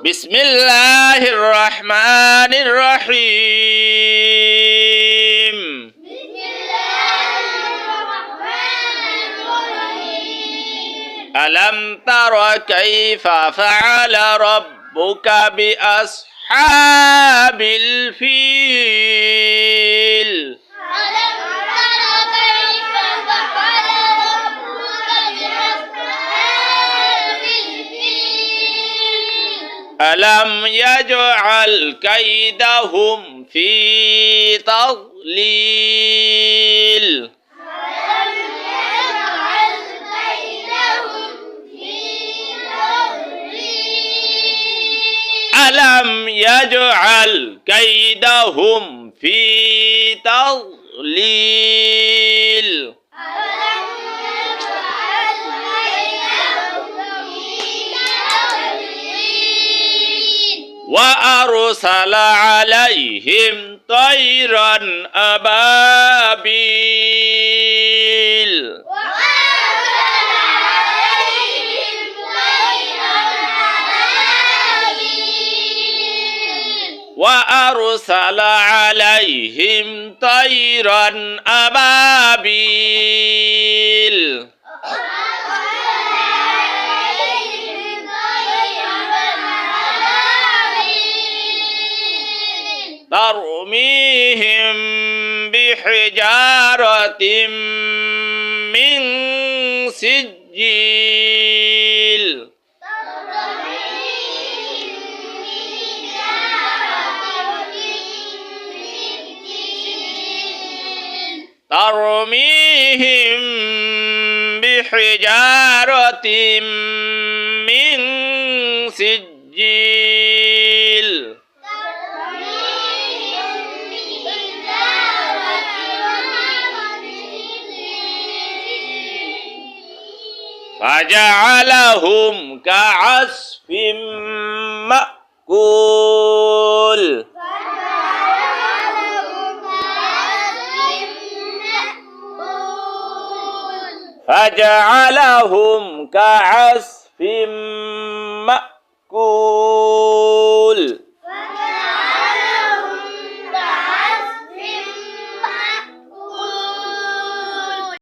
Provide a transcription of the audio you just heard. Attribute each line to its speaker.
Speaker 1: بسم الله الرحمن الرحيم ألم تر كيف فعل ربك بأصحاب الفيل ألم يجعل كيدهم في تضليل ألم يجعل كيدهم في تضليل وأرسل عليهم طيرا أبابيل وأرسل عليهم طيرا أبابيل ترميهم بحجارة من سجيل ترميهم بحجارة من سجيل فجعلهم كعصف مأكول فجعلهم كعصف